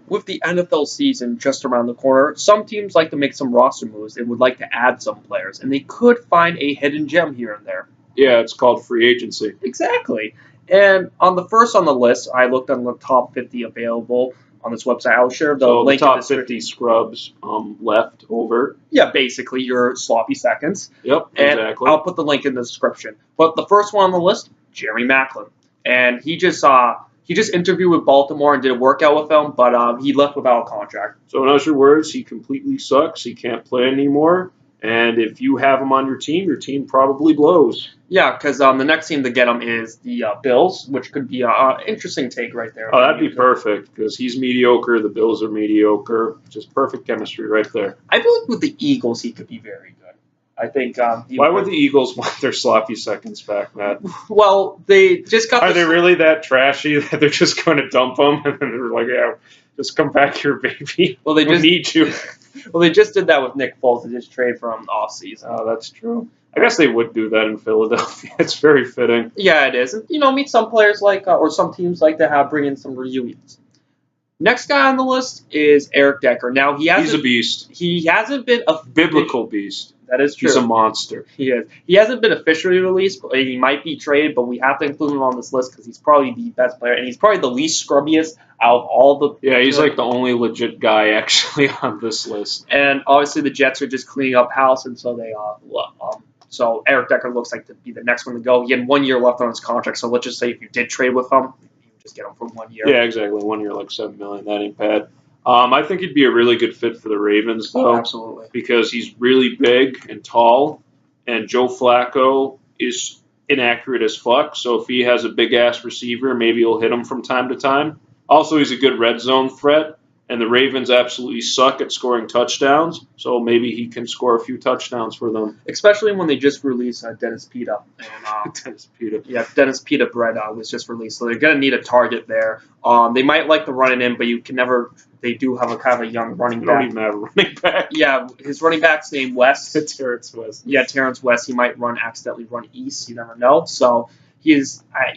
with the NFL season just around the corner, some teams like to make some roster moves and would like to add some players, and they could find a hidden gem here and there. Yeah, it's called free agency. Exactly. And on the first on the list, I looked on the top 50 available on this website. I'll share the link. The top 50 scrubs left over. Yeah, basically your sloppy seconds. Yep, and exactly. I'll put the link in the description. But the first one on the list, Jerry Maclin, and he just interviewed with Baltimore and did a workout with them, but he left without a contract. So in other words, he completely sucks. He can't play anymore. And if you have him on your team probably blows. Yeah, because the next team to get him is the Bills, which could be an interesting take right there. Oh, that'd be perfect, because he's mediocre, the Bills are mediocre. Just perfect chemistry right there. I believe with the Eagles, he could be very good. I think. Why would the Eagles want their sloppy seconds back, Matt? Well, they just got. Are they really that trashy that they're just going to dump them? And then they're like, yeah, just come back here, baby. Well, they just need you. Well, they just did that with Nick Foles. They just trade for him off season. Oh, that's true. I guess they would do that in Philadelphia. It's very fitting. Yeah, it is. And, meet some players or some teams like to bring in some reunions. Next guy on the list is Eric Decker. Now, he's a beast. He hasn't been a biblical beast. That is true. He's a monster. He is. He hasn't been officially released. But he might be traded, but we have to include him on this list because he's probably the best player, and he's probably the least scrubbiest out of all the. Yeah, he's like the only legit guy actually on this list. And obviously, the Jets are just cleaning up house, and so they So Eric Decker looks like to be the next one to go. He had 1 year left on his contract, so let's just say if you did trade with him, you would just get him for 1 year. Yeah, exactly. 1 year, like $7 million. That ain't bad. I think he'd be a really good fit for the Ravens, though. Oh, absolutely. Because he's really big and tall, and Joe Flacco is inaccurate as fuck. So if he has a big-ass receiver, maybe he'll hit him from time to time. Also, he's a good red zone threat, and the Ravens absolutely suck at scoring touchdowns, so maybe he can score a few touchdowns for them. Especially when they just released Dennis Pita. And, Dennis Pita. Yeah, Dennis Pita Bread was just released, so they're going to need a target there. They might like to run it in, but you can never. They do have a kind of a young running back. They don't even have a running back. Yeah, his running back's named West. Terrence West. Yeah, Terrence West. He might accidentally run east. You never know. So you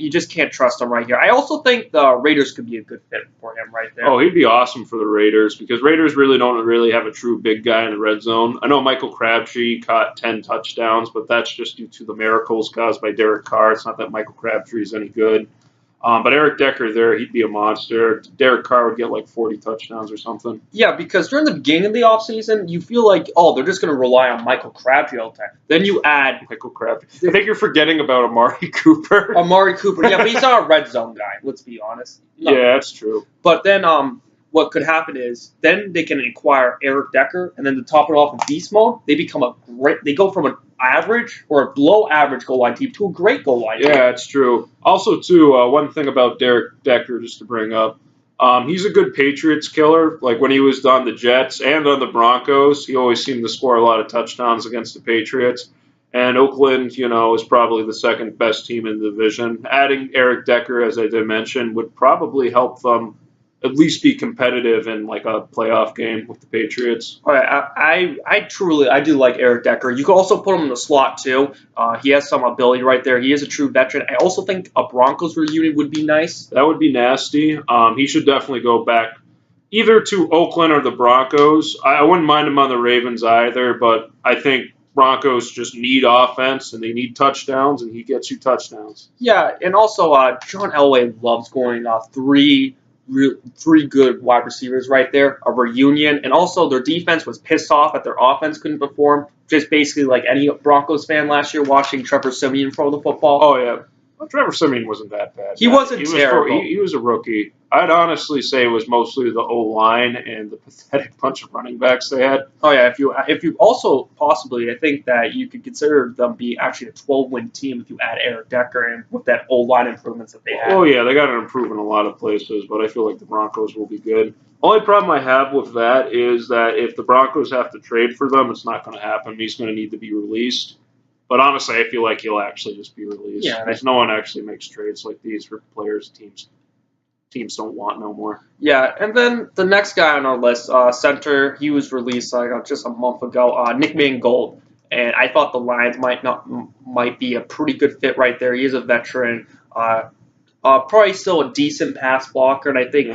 just can't trust him right here. I also think the Raiders could be a good fit for him right there. Oh, he'd be awesome for the Raiders because Raiders really don't have a true big guy in the red zone. I know Michael Crabtree caught 10 touchdowns, but that's just due to the miracles caused by Derek Carr. It's not that Michael Crabtree is any good. But Eric Decker there, he'd be a monster. Derek Carr would get like 40 touchdowns or something. Yeah, because during the beginning of the offseason, you feel like, they're just going to rely on Michael Crabtree all the time. Then you add Michael Crabtree. I think you're forgetting about Amari Cooper. Amari Cooper, yeah, but he's not a red zone guy, let's be honest. No. Yeah, that's true. But then what could happen is then they can acquire Eric Decker, and then to top it off in beast mode, they go from an average or a below average goal line team to a great goal line team. Yeah, it's true. Also, too, one thing about Derek Decker, just to bring up, he's a good Patriots killer. Like when he was on the Jets and on the Broncos, he always seemed to score a lot of touchdowns against the Patriots. And Oakland, is probably the second best team in the division. Adding Eric Decker, as I did mention, would probably help them at least be competitive in like a playoff game with the Patriots. All right, I do like Eric Decker. You can also put him in the slot too. He has some ability right there. He is a true veteran. I also think a Broncos reunion would be nice. That would be nasty. He should definitely go back either to Oakland or the Broncos. I wouldn't mind him on the Ravens either, but I think Broncos just need offense and they need touchdowns, and he gets you touchdowns. Yeah, and also John Elway loves going three good wide receivers right there, a reunion, and also their defense was pissed off that their offense couldn't perform, just basically like any Broncos fan last year watching Trevor Siemian throw the football. Oh, yeah. Well, Trevor Siemian wasn't that bad. He wasn't terrible. He was a rookie. I'd honestly say it was mostly the O-line and the pathetic bunch of running backs they had. Oh, yeah. If you also possibly, I think that you could consider them be actually a 12-win team if you add Eric Decker in with that O-line improvements that they had. Oh, yeah. They got to improve in a lot of places, but I feel like the Broncos will be good. Only problem I have with that is that if the Broncos have to trade for them, it's not going to happen. He's going to need to be released. But honestly, I feel like he'll actually just be released. Yeah, because no one actually makes trades like these for players teams don't want no more. Yeah, and then the next guy on our list, center, he was released just a month ago, Nick Mangold. And I thought the Lions might be a pretty good fit right there. He is a veteran, probably still a decent pass blocker, and I think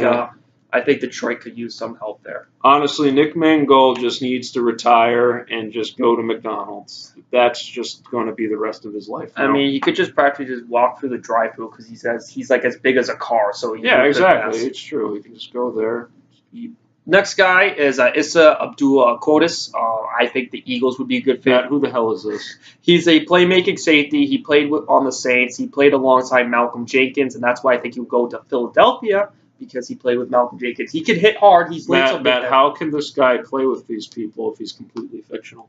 I think Detroit could use some help there. Honestly, Nick Mangold just needs to retire and just go to McDonald's. That's just going to be the rest of his life now. I mean, he could just practically just walk through the drive-through because he's like as big as a car. So yeah, exactly. It's true. He can just go there, eat. Next guy is Issa Abdul-Quddus. I think the Eagles would be a good fit. Matt, who the hell is this? He's a playmaking safety. He played on the Saints. He played alongside Malcolm Jenkins, and that's why I think he would go to Philadelphia because he played with Malcolm Jenkins. He can hit hard. He's Matt, how can this guy play with these people if he's completely fictional?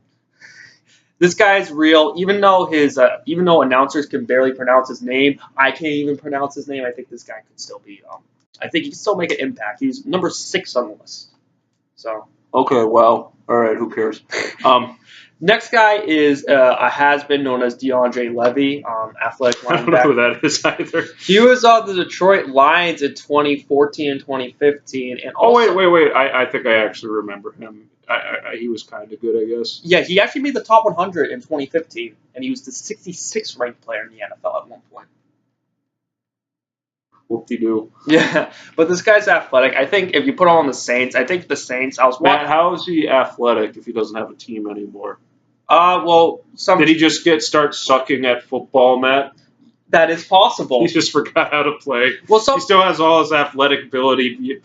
This guy's real. Even though announcers can barely pronounce his name, I can't even pronounce his name. I think this guy could still be. I think he can still make an impact. He's number 6 on the list. So. Okay, well, all right. Who cares? Next guy is a has-been known as DeAndre Levy, athletic linebacker. I don't know who that is either. He was on the Detroit Lions in 2014 and 2015. And also, wait. I think I actually remember him. He was kind of good, I guess. Yeah, he actually made the top 100 in 2015, and he was the 66th ranked player in the NFL at one point. Whoop-de-doo. Yeah, but this guy's athletic. I think if you put him on the Saints, I think the Saints. Matt, how is he athletic if he doesn't have a team anymore? Did he just start sucking at football, Matt? That is possible. He just forgot how to play. Well, he still has all his athletic ability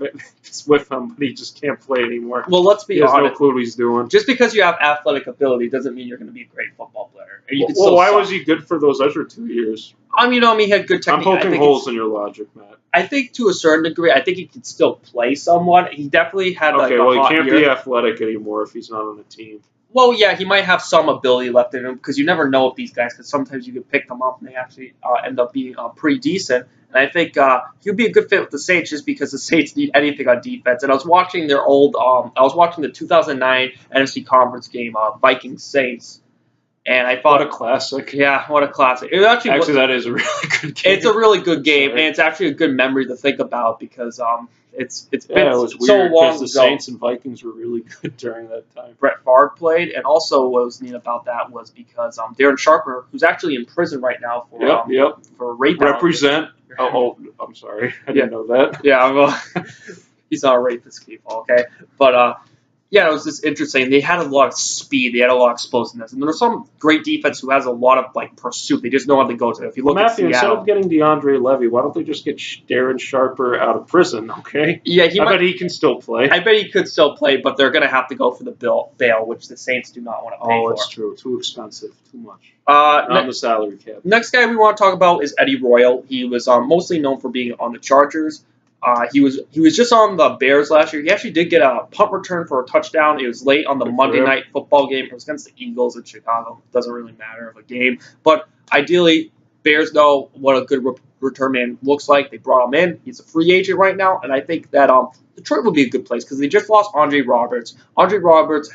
with him, but he just can't play anymore. Well, let's be honest. He has no clue what he's doing. Just because you have athletic ability doesn't mean you're going to be a great football player. Why was he good for those other 2 years? He had good technique. I'm poking holes in your logic, Matt. I think to a certain degree, I think he could still play somewhat. He definitely had he can't be athletic anymore if he's not on a team. Well, yeah, he might have some ability left in him because you never know with these guys because sometimes you can pick them up and they actually end up being pretty decent. And I think he'd be a good fit with the Saints just because the Saints need anything on defense. And I was watching their the 2009 NFC Conference game, Vikings Saints. And I thought what a classic. Yeah, what a classic. It actually, that is a really good game. It's a really good game, and it's actually a good memory to think about because it's been it was so weird long ago. The Saints and Vikings were really good during that time. Brett Favre played, and also what was neat about that was because Darren Sharper, who's actually in prison right now for rape. Represent. I'm sorry. I didn't know that. Yeah, well, he's not a rapist, people, okay? But yeah, it was just interesting. They had a lot of speed. They had a lot of explosiveness. And there's some great defense who has a lot of pursuit. They just know how to go to it. If you look at Seattle, instead of getting DeAndre Levy, why don't they just get Darren Sharper out of prison, okay? Yeah, I bet he can still play. I bet he could still play, but they're going to have to go for the bail, which the Saints do not want to pay for. Oh, it's true. Too expensive. Too much. Not on the salary cap. Next guy we want to talk about is Eddie Royal. He was mostly known for being on the Chargers. He was just on the Bears last year. He actually did get a punt return for a touchdown. It was late on the Monday night football game. It was against the Eagles in Chicago. It doesn't really matter of a game. But ideally, Bears know what a good return man looks like. They brought him in. He's a free agent right now, and I think that Detroit would be a good place because they just lost Andre Roberts. Andre Roberts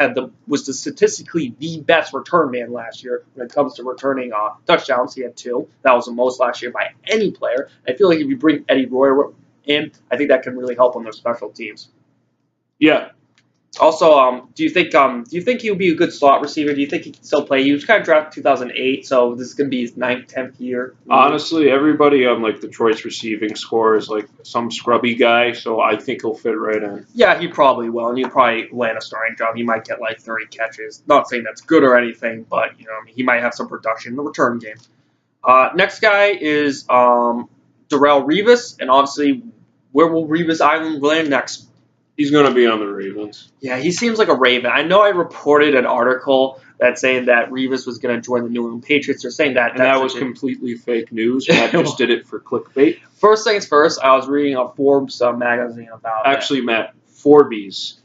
was statistically the best return man last year when it comes to returning touchdowns. He had 2. That was the most last year by any player. I feel like if you bring Eddie Royal in, I think that can really help on their special teams. Yeah. Also, do you think he would be a good slot receiver? Do you think he can still play? He was kind of drafted 2008, so this is going to be his 9th, 10th year. Honestly, everybody on Detroit's receiving score is some scrubby guy, so I think he'll fit right in. Yeah, he probably will, and he'll probably land a starting job. He might get 30 catches. Not saying that's good or anything, but he might have some production in the return game. Next guy is Darrelle Revis, and obviously, where will Revis Island land next? He's going to be on the Ravens. Yeah, he seems like a Raven. I know I reported an article that's saying that Revis was going to join the New England Patriots. They're saying that. And that was completely fake news. Matt just did it for clickbait. First things first, I was reading a Forbes magazine about Actually, Matt, Forbes.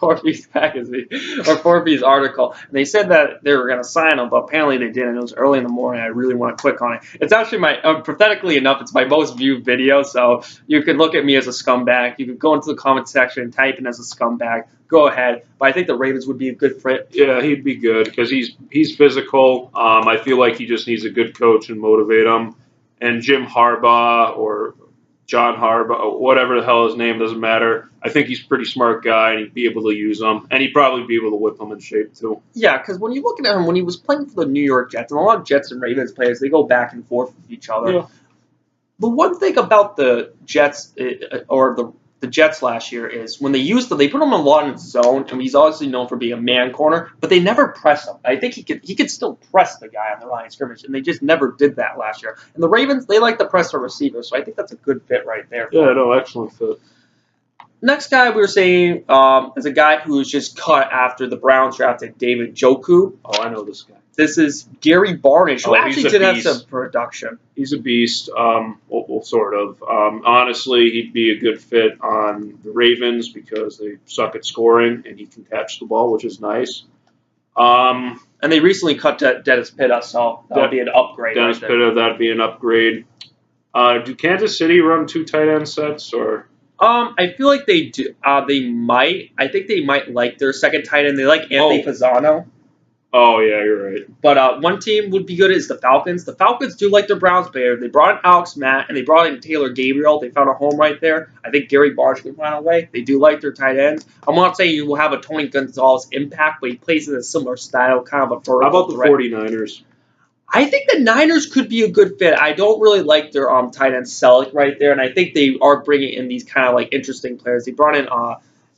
Forbes magazine or Forbes article, and they said that they were going to sign him, but apparently they didn't. It was early in the morning. I really want to click on it. It's actually pathetically enough, it's my most viewed video, so you could look at me as a scumbag. You could go into the comment section and type in as a scumbag. Go ahead. But I think the Ravens would be a good fit. Yeah, he'd be good because he's physical. I feel like he just needs a good coach and motivate him. And Jim Harbaugh or John Harbaugh, whatever the hell his name, doesn't matter. I think he's a pretty smart guy, and he'd be able to use him, and he'd probably be able to whip him in shape, too. Yeah, because when you're looking at him, when he was playing for the New York Jets, and a lot of Jets and Ravens players, they go back and forth with each other. Yeah. The one thing about the Jets, or the the Jets last year is when they used him, they put him a lot in zone, and he's obviously known for being a man corner, but they never press him. I think he could still press the guy on the line of scrimmage, and they just never did that last year. And the Ravens, they like to press their receivers, so I think that's a good fit right there. Yeah, no, excellent fit. Next guy we were saying is a guy who was just cut after the Browns drafted David Njoku. Oh, I know this guy. This is Gary Barnidge, who actually did have beast. some production. He's a beast, well, sort of. Honestly, he'd be a good fit on the Ravens because they suck at scoring, and he can catch the ball, which is nice. And they recently cut Dennis Pitta, so that would be an upgrade. Dennis Pitta, that'd be an upgrade. Do Kansas City run 2 tight end sets, or? I feel like they do. They might. I think they might like their second tight end. They like Anthony Pisano. Oh, yeah, you're right. But one team would be good is the Falcons. The Falcons do like their Browns player. They brought in Alex Matt, and they brought in Taylor Gabriel. They found a home right there. I think Gary Barnidge can find a way. They do like their tight ends. I'm not saying you will have a Tony Gonzalez impact, but he plays in a similar style, kind of a vertical. How about the threat. 49ers? I think the Niners could be a good fit. I don't really like their tight end Selleck right there, and I think they are bringing in these kind of like interesting players. They brought in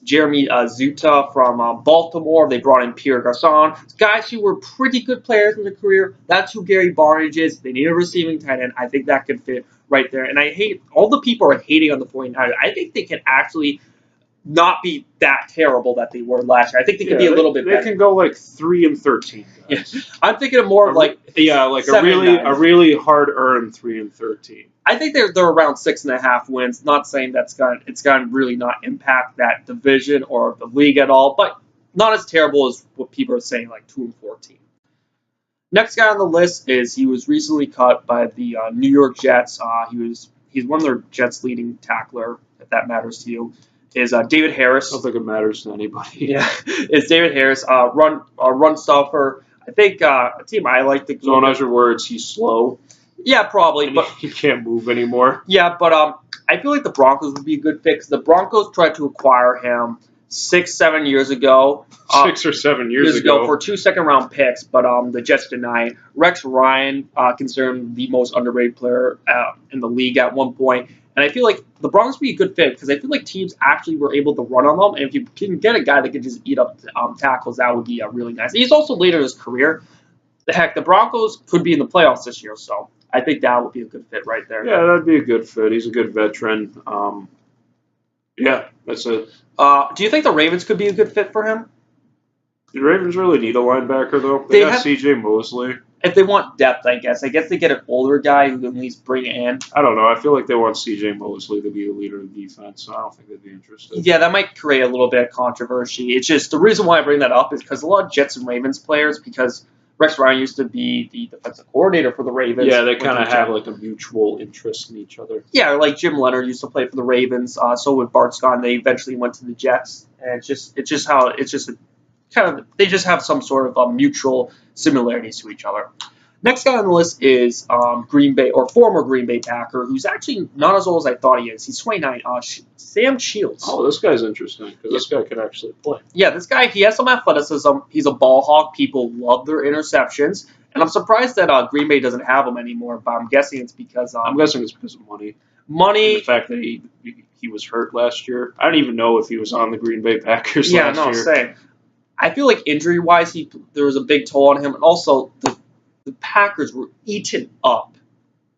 Jeremy Zuta from Baltimore. They brought in Pierre Garçon. Guys who were pretty good players in their career. That's who Gary Barnidge is. They need a receiving tight end. I think that could fit right there. And I hate all the people are hating on the 49ers. I think they can actually not be that terrible that they were last year. I think they could be a little bit better. They can go like 3-13. Guys. Yeah. I'm thinking of more of like a really hard-earned 3-13. I think they're around 6.5 wins. Not saying it's going to really not impact that division or the league at all, but not as terrible as what people are saying, like 2-14. Next guy on the list is he was recently cut by the New York Jets. He's one of their Jets' leading tackler, if that matters to you. Is David Harris. I don't think it matters to anybody. Yeah, it's David Harris, run stopper. I think a team I like to. So in other words, he's slow. Yeah, probably, but he can't move anymore. Yeah, but I feel like the Broncos would be a good fit because the Broncos tried to acquire him 6-7 years ago. 6 or 7 years ago for 2 second-round picks, but the Jets denied. Rex Ryan considered him the most underrated player in the league at one point. And I feel like the Broncos would be a good fit because I feel like teams actually were able to run on them. And if you can get a guy that can just eat up tackles, that would be really nice. And he's also later in his career. The Broncos could be in the playoffs this year, so I think that would be a good fit right there. Yeah, that'd be a good fit. He's a good veteran. Yeah, that's it. Do you think the Ravens could be a good fit for him? The Ravens really need a linebacker, though. They got C.J. Mosley. If they want depth, I guess. I guess they get an older guy who can at least bring it in. I don't know. I feel like they want C.J. Mosley to be the leader of the defense, so I don't think they'd be interested. Yeah, that might create a little bit of controversy. It's just the reason why I bring that up is because a lot of Jets and Ravens players, because Rex Ryan used to be the defensive coordinator for the Ravens. Yeah, they kind of have like a mutual interest in each other. Yeah, like Jim Leonard used to play for the Ravens. So would Bart Scott. And they eventually went to the Jets, and they just have some sort of mutual similarities to each other. Next guy on the list is Green Bay, or former Green Bay Packer, who's actually not as old as I thought he is. He's 29. Sam Shields. Oh, this guy's interesting because this guy could actually play. Yeah, this guy, he has some athleticism. He's a ball hawk. People love their interceptions. And I'm surprised that Green Bay doesn't have him anymore, but I'm guessing it's because... I'm guessing it's because of money. And the fact that he was hurt last year. I don't even know if he was on the Green Bay Packers last year. Same. I feel like injury-wise, there was a big toll on him. And also, the Packers were eaten up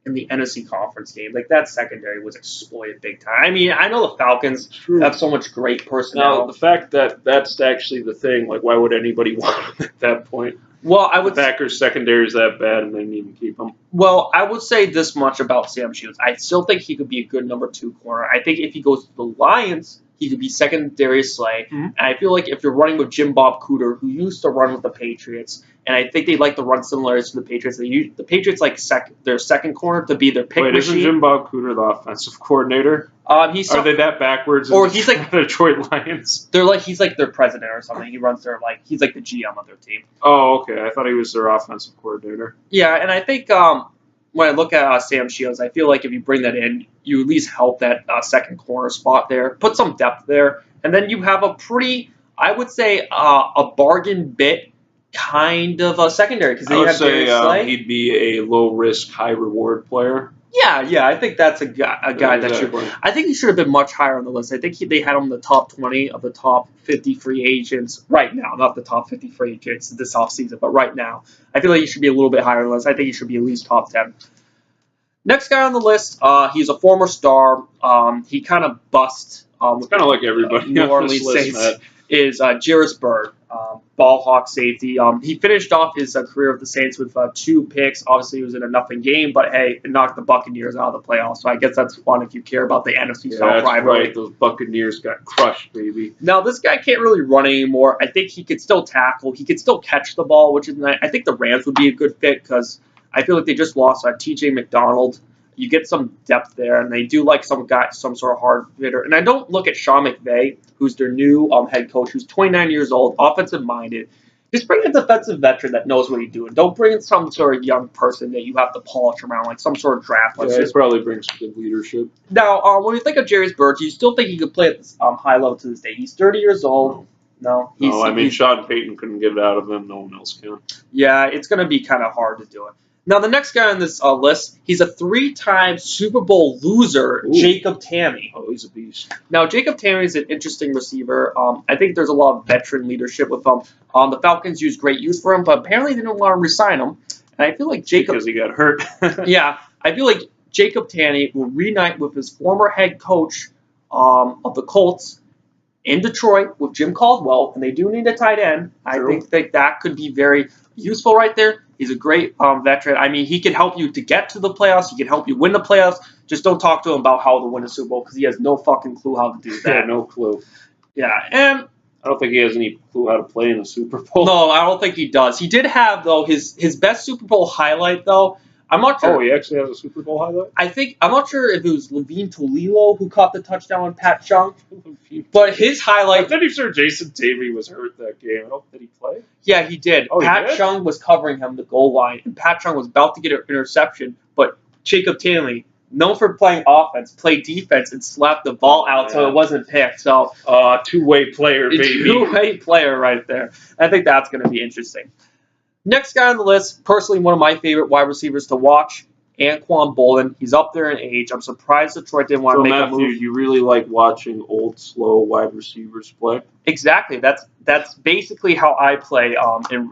in the NFC Conference game. Like, that secondary was exploited big time. I mean, I know the Falcons have so much great personnel. Now, the fact that that's actually the thing, like, why would anybody want him at that point? Well, I would. The Packers' secondary is that bad, and they didn't even keep him. Well, I would say this much about Sam Shields. I still think he could be a good number 2 corner. I think if he goes to the Lions, he could be second Darius Slay. Mm-hmm. And I feel like if you're running with Jim Bob Cooter, who used to run with the Patriots, and I think they like to run similar to the Patriots. The Patriots like their second corner to be their pick machine. Isn't Jim Bob Cooter the offensive coordinator? Are they that backwards? Or he's like the Detroit Lions. He's like their president or something. He runs he's like the GM of their team. Oh, okay. I thought he was their offensive coordinator. Yeah, and I think when I look at Sam Shields, I feel like if you bring that in, you at least help that second corner spot there, put some depth there, and then you have a pretty, I would say, a bargain bit kind of a secondary. I would say he'd be a low-risk, high-reward player. Yeah, I think that's a guy that should. Exactly. I think he should have been much higher on the list. I think they had him in the top 20 of the top 50 free agents right now, not the top 50 free agents this offseason, but right now. I feel like he should be a little bit higher on the list. I think he should be at least top 10. Next guy on the list, he's a former star. He kind of bust It's kind of like everybody New on this Orleans list, Saints. Matt. Is Jairus Byrd, ball hawk safety. He finished off his career with the Saints with 2 picks. Obviously, he was in a nothing game, but hey, it knocked the Buccaneers out of the playoffs. So I guess that's fun if you care about the NFC South rivalry. Right. Those Buccaneers got crushed, baby. Now, this guy can't really run anymore. I think he could still tackle. He could still catch the ball, which is nice. I think the Rams would be a good fit because I feel like they just lost T.J. McDonald. You get some depth there, and they do like some sort of hard hitter. And I don't look at Sean McVay, who's their new head coach, who's 29 years old, offensive-minded. Just bring a defensive veteran that knows what he's doing. Don't bring in some sort of young person that you have to polish around, like some sort of draft. Yeah, it probably brings good leadership. Now, when you think of Jairus Byrd, do you still think he could play at this high level to this day? He's 30 years old. No, Sean Payton couldn't get it out of him. No one else can. Yeah, it's going to be kind of hard to do it. Now, the next guy on this list, he's a 3-time Super Bowl loser, Jacob Tamme. Oh, he's a beast. Now, Jacob Tamme is an interesting receiver. I think there's a lot of veteran leadership with him. The Falcons used great use for him, but apparently they didn't want to re-sign him. And I feel like Jacob... Because he got hurt. Yeah, I feel like Jacob Tamme will reunite with his former head coach of the Colts in Detroit with Jim Caldwell, and they do need a tight end. True. I think that could be very useful right there. He's a great veteran. I mean, he can help you to get to the playoffs. He can help you win the playoffs. Just don't talk to him about how to win a Super Bowl because he has no fucking clue how to do that. Yeah, no clue. Yeah, and I don't think he has any clue how to play in a Super Bowl. no, I don't think he does. He did have, though, his best Super Bowl highlight, though. I'm not sure. Oh, he actually has a Super Bowl highlight? I'm not sure if it was Levine Toledo who caught the touchdown on Pat Chung, but his highlight. I'm pretty sure Jason Davey was hurt that game. Did he play? Yeah, he did. Oh, Pat he did? Chung was covering him the goal line, and Pat Chung was about to get an interception, but Jacob Tamme, known for playing offense, played defense and slapped the ball out so it wasn't picked. So, two-way player, baby. Two-way player right there. I think that's going to be interesting. Next guy on the list, personally one of my favorite wide receivers to watch, Anquan Boldin. He's up there in age. I'm surprised Detroit didn't want to make a move. You really like watching old, slow wide receivers play? Exactly. That's basically how I play in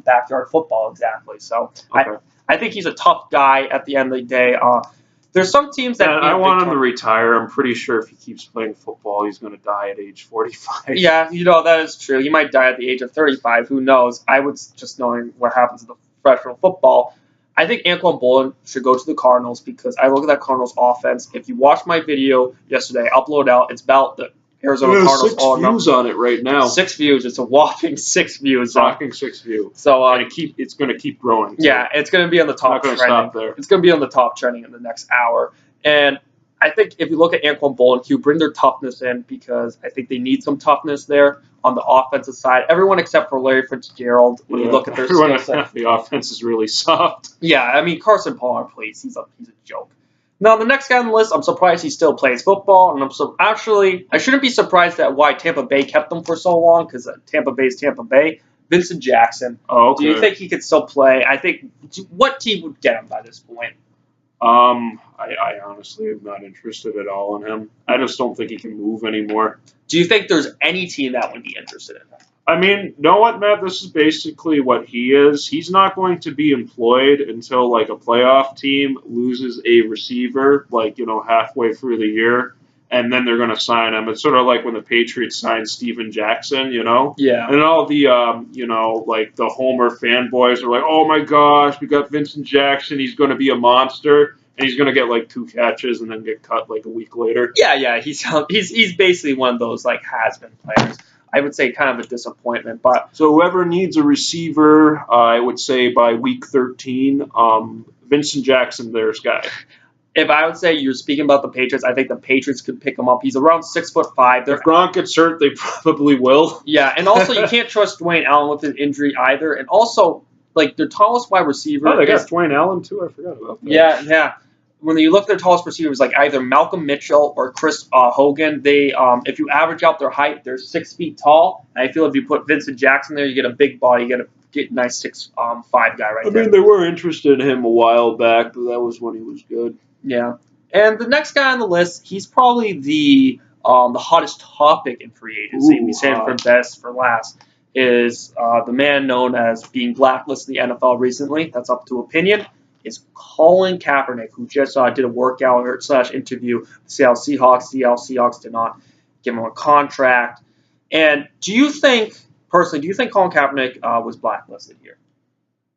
backyard football. Exactly. So okay. I think he's a tough guy at the end of the day. There's some teams that I want him to retire. I'm pretty sure if he keeps playing football, he's going to die at age 45. Yeah, that is true. He might die at the age of 35. Who knows? I would just knowing what happens in the professional football. I think Anquan Boldin should go to the Cardinals because I look at that Cardinals offense. If you watched my video yesterday, upload out. It's about the Arizona Cardinals. 6 views on it right now. 6 views. It's a whopping 6 views. Whopping 6 views. So it's going to keep growing. Yeah, it's going to be on the top trending. Stop there. It's going to be on the top trending in the next hour. And I think if you look at Anquan Boldin, he'll bring their toughness in because I think they need some toughness there on the offensive side. Everyone except for Larry Fitzgerald. When you look at their skill set, the offense is really soft. Yeah, I mean Carson Palmer plays. He's a joke. Now, the next guy on the list, I'm surprised he still plays football, and I shouldn't be surprised at why Tampa Bay kept him for so long, because Tampa Bay is Tampa Bay. Vincent Jackson. Oh, okay. Do you think he could still play? I think, what team would get him by this point? I honestly am not interested at all in him. I just don't think he can move anymore. Do you think there's any team that would be interested in him? I mean, you know what, Matt? This is basically what he is. He's not going to be employed until, like, a playoff team loses a receiver, like, halfway through the year, and then they're going to sign him. It's sort of like when the Patriots signed Steven Jackson, Yeah. And all the, like, the Homer fanboys are like, oh, my gosh, we got Vincent Jackson. He's going to be a monster. And he's going to get, like, 2 catches and then get cut, like, a week later. Yeah. He's basically one of those, like, has-been players. I would say kind of a disappointment. But so whoever needs a receiver, I would say by week 13, Vincent Jackson, there's guy. If I would say you're speaking about the Patriots, I think the Patriots could pick him up. He's around 6'5". If Gronk gets hurt, they probably will. Yeah, and also you can't trust Dwayne Allen with an injury either. And also, like, their tallest wide receiver. Oh, they got Dwayne Allen too. I forgot about that. Yeah. When you look at their tallest receivers, like either Malcolm Mitchell or Chris Hogan, they if you average out their height, they're 6 feet tall. And I feel if you put Vincent Jackson there, you get a big body, you get get nice 6'5" guy right I there. mean, they were interested in him a while back, but that was when he was good. Yeah. And the next guy on the list, he's probably the hottest topic in free agency. We saved for best for last. Is the man known as being blacklisted in the NFL recently? That's up to opinion. Is Colin Kaepernick, who just did a workout / interview with the Seattle Seahawks. Seattle Seahawks did not give him a contract. And do you think Colin Kaepernick was blacklisted here?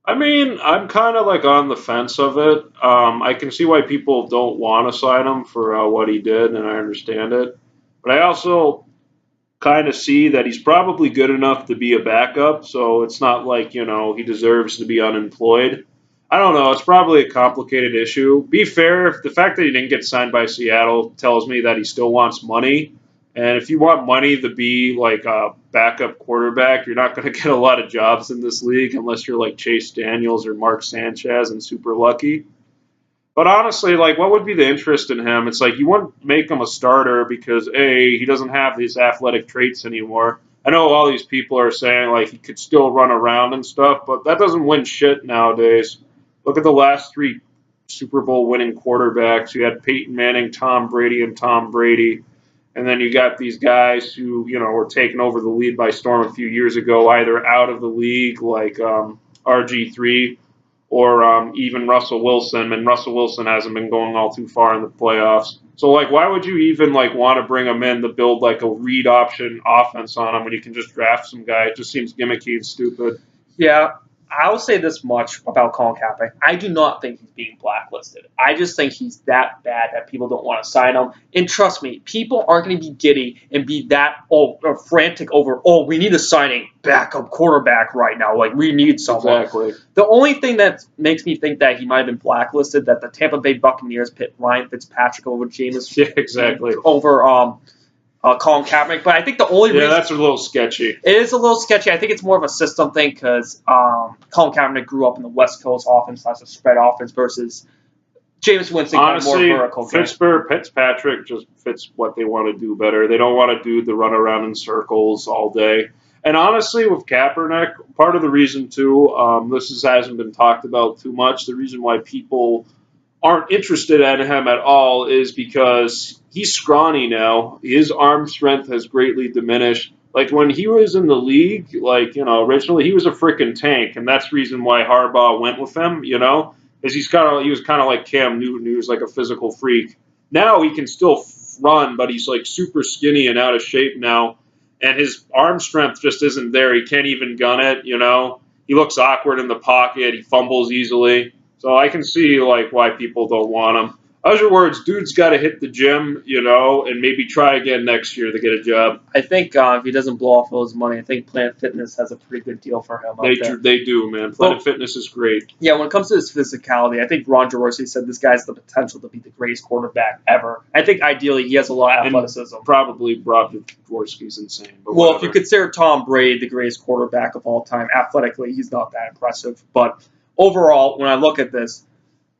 I mean, I'm kind of like on the fence of it. I can see why people don't want to sign him for what he did, and I understand it. But I also kind of see that he's probably good enough to be a backup, so it's not like, he deserves to be unemployed. I don't know. It's probably a complicated issue. Be fair, the fact that he didn't get signed by Seattle tells me that he still wants money. And if you want money to be like a backup quarterback, you're not going to get a lot of jobs in this league unless you're like Chase Daniels or Mark Sanchez and super lucky. But honestly, like, what would be the interest in him? It's like you wouldn't make him a starter because, A, he doesn't have these athletic traits anymore. I know all these people are saying, like, he could still run around and stuff, but that doesn't win shit nowadays. Look at the last 3 Super Bowl winning quarterbacks. You had Peyton Manning, Tom Brady, and Tom Brady. And then you got these guys who, were taking over the lead by storm a few years ago, either out of the league, like RG3, or even Russell Wilson. And Russell Wilson hasn't been going all too far in the playoffs. So, like, why would you even, like, want to bring him in to build, like, a read option offense on him when you can just draft some guy? It just seems gimmicky and stupid. Yeah. I will say this much about Colin Kaepernick. I do not think he's being blacklisted. I just think he's that bad that people don't want to sign him. And trust me, people aren't going to be giddy and be that frantic over, we need a signing backup quarterback right now. Like, we need someone. Exactly. The only thing that makes me think that he might have been blacklisted, that the Tampa Bay Buccaneers pit Ryan Fitzpatrick over Jameis. Yeah, exactly. Over Colin Kaepernick, but I think the only reason... Yeah, that's a little sketchy. It is a little sketchy. I think it's more of a system thing because Colin Kaepernick grew up in the West Coast offense, that's a spread offense, versus Jameis Winston, honestly, more vertical. Fitzpatrick just fits what they want to do better. They don't want to do the run around in circles all day. And honestly, with Kaepernick, part of the reason, too, this hasn't been talked about too much, the reason why people aren't interested in him at all is because he's scrawny now. His arm strength has greatly diminished. Like, when he was in the league, like, originally he was a freaking tank, and that's the reason why Harbaugh went with him, is he was kind of like Cam Newton, he was like a physical freak. Now he can still run, but he's like super skinny and out of shape now, and his arm strength just isn't there. He can't even gun it, He looks awkward in the pocket. He fumbles easily. So I can see, like, why people don't want him. Other words, dude's got to hit the gym, and maybe try again next year to get a job. I think if he doesn't blow off all his money, I think Planet Fitness has a pretty good deal for him. They do, man. Planet Fitness is great. Yeah, when it comes to his physicality, I think Ron Jaworski said this guy has the potential to be the greatest quarterback ever. I think ideally he has a lot of athleticism. And probably Ron Jaworski's insane. But well, if you consider Tom Brady the greatest quarterback of all time, athletically he's not that impressive. But overall, when I look at this,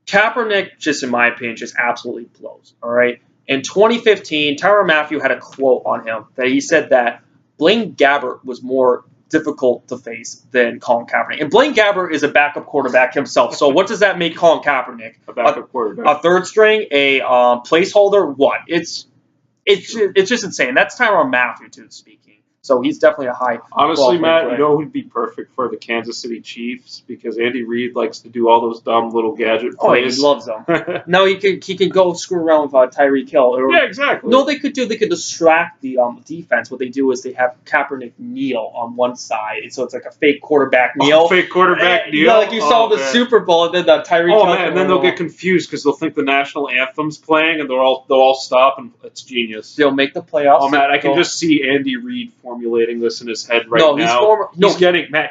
Kaepernick, just in my opinion, just absolutely blows, all right? In 2015, Tyrann Mathieu had a quote on him that he said that Blaine Gabbert was more difficult to face than Colin Kaepernick. And Blaine Gabbert is a backup quarterback himself, so what does that make Colin Kaepernick? A backup quarterback. A third string, a placeholder, what? It's just insane. That's Tyrann Mathieu, too, speaking. So he's definitely a high. Honestly, Matt, who'd be perfect for the Kansas City Chiefs because Andy Reid likes to do all those dumb little gadget plays. He loves them. No, he can go screw around with Tyreek Hill. Yeah, exactly. No, they could distract the defense. What they do is they have Kaepernick kneel on one side, and so it's like a fake quarterback kneel. Fake quarterback kneel. Yeah, like you saw the Super Bowl, and then the Tyreek Hill. Oh man, and then they'll get confused because they'll think the national anthem's playing, and they'll all stop, and it's genius. They'll make the playoffs. Oh man, I can just see Andy Reid formulating this in his head right now.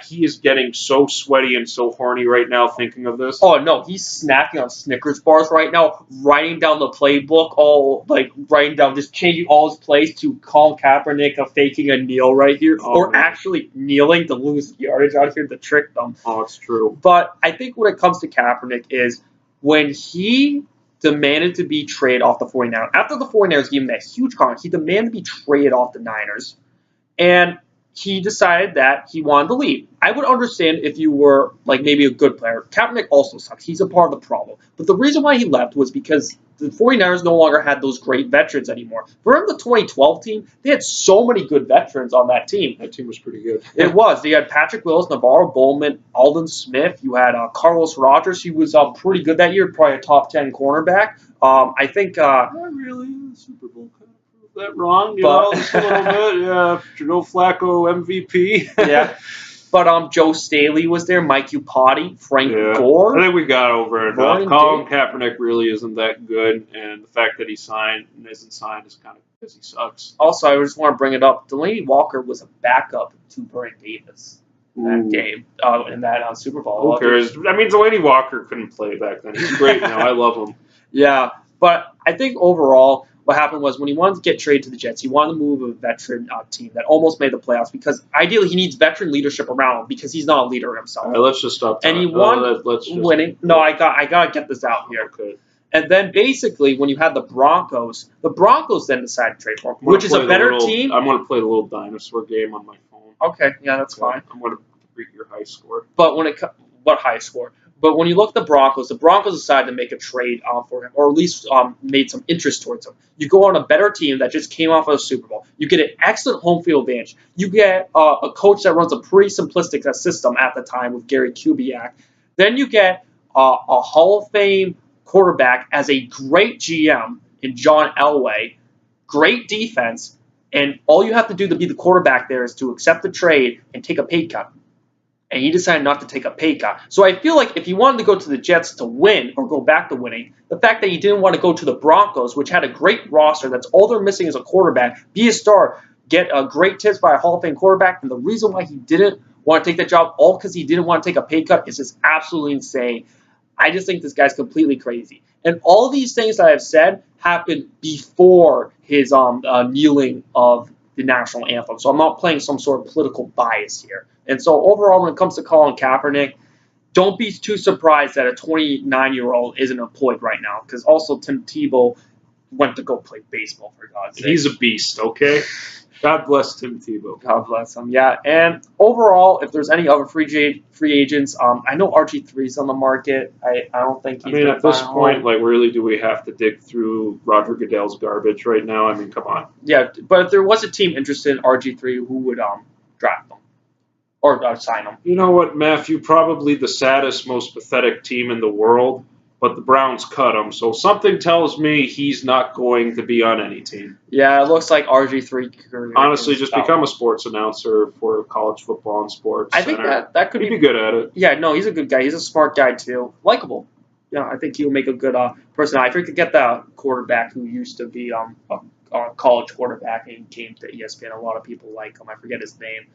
He is getting so sweaty and so horny right now thinking of this. Oh no, he's snacking on Snickers bars right now, writing down the playbook, writing down, just changing all his plays to Colin Kaepernick faking a kneel right here, or actually kneeling to lose yardage out here to trick them. Oh, it's true. But I think when it comes to Kaepernick is when he demanded to be traded off the 49ers. After the 49ers gave him that huge contract, he demanded to be traded off the Niners. And he decided that he wanted to leave. I would understand if you were like maybe a good player. Kaepernick also sucks. He's a part of the problem. But the reason why he left was because the 49ers no longer had those great veterans anymore. Remember the 2012 team? They had so many good veterans on that team. That team was pretty good. It was. They had Patrick Willis, Navarro Bowman, Alden Smith. You had Carlos Rogers. He was pretty good that year, probably a top 10 cornerback. I think. Not really. The Super Bowl kind of proved that wrong, just a little bit. Yeah, Joe Flacco MVP. Yeah. But Joe Staley was there, Mike Upati, Frank Gore. I think we got over it enough. Colin Kaepernick really isn't that good, and the fact that he isn't signed is kind of because he sucks. Also, I just want to bring it up. Delaney Walker was a backup to Brian Davis in that game, in that Super Bowl. Who cares? I mean, Delaney Walker couldn't play back then. He's great now. I love him. Yeah, but I think overall, what happened was when he wanted to get traded to the Jets, he wanted to move a veteran team that almost made the playoffs because ideally he needs veteran leadership around him because he's not a leader himself. All right, let's just stop. And he won winning. No, I gotta get this out here. Okay. And then basically when you had the Broncos then decided to trade for him, which is a better team. I'm going to play the little dinosaur game on my phone. Okay, yeah, that's fine. I'm going to read your high score. But what high score? But when you look at the Broncos decided to make a trade for him, or at least made some interest towards him. You go on a better team that just came off of a Super Bowl. You get an excellent home field advantage. You get a coach that runs a pretty simplistic system at the time with Gary Kubiak. Then you get a Hall of Fame quarterback as a great GM in John Elway, great defense, and all you have to do to be the quarterback there is to accept the trade and take a pay cut. And he decided not to take a pay cut. So I feel like if he wanted to go to the Jets to win or go back to winning, the fact that he didn't want to go to the Broncos, which had a great roster, that's all they're missing is a quarterback, be a star, get a great tips by a Hall of Fame quarterback, and the reason why he didn't want to take that job, all because he didn't want to take a pay cut, is just absolutely insane. I just think this guy's completely crazy. And all these things that I've said happened before his kneeling of the national anthem. So I'm not playing some sort of political bias here. And so overall, when it comes to Colin Kaepernick, don't be too surprised that a 29-year-old isn't employed right now. Because also Tim Tebow went to go play baseball, for God's sake. He's a beast, okay? God bless Tim Tebow. God bless him, yeah. And overall, if there's any other free agents, I know RG3's on the market. I don't think he's at this point, really, do we have to dig through Roger Goodell's garbage right now? I mean, come on. Yeah, but if there was a team interested in RG3, who would draft him? Or sign him? You know what, Matthew? Probably the saddest, most pathetic team in the world. But the Browns cut him, so something tells me he's not going to be on any team. Yeah, it looks like RG3. Honestly, just become a sports announcer for college football and sports. I think that could be good at it. Yeah, no, he's a good guy. He's a smart guy too, likable. Yeah, I think he'll make a good person. I forget to get the quarterback who used to be a college quarterback and came to ESPN. A lot of people like him. I forget his name,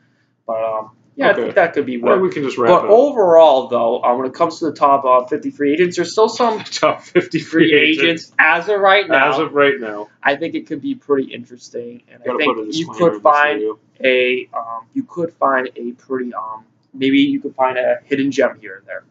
but yeah, okay. I think that could be work. We can just wrap it up. But overall, though, when it comes to the top 50 free agents, there's still some top 50 free agents as of right now. As of right now, I think it could be pretty interesting, and I think you could find a pretty maybe you could find a hidden gem here and there.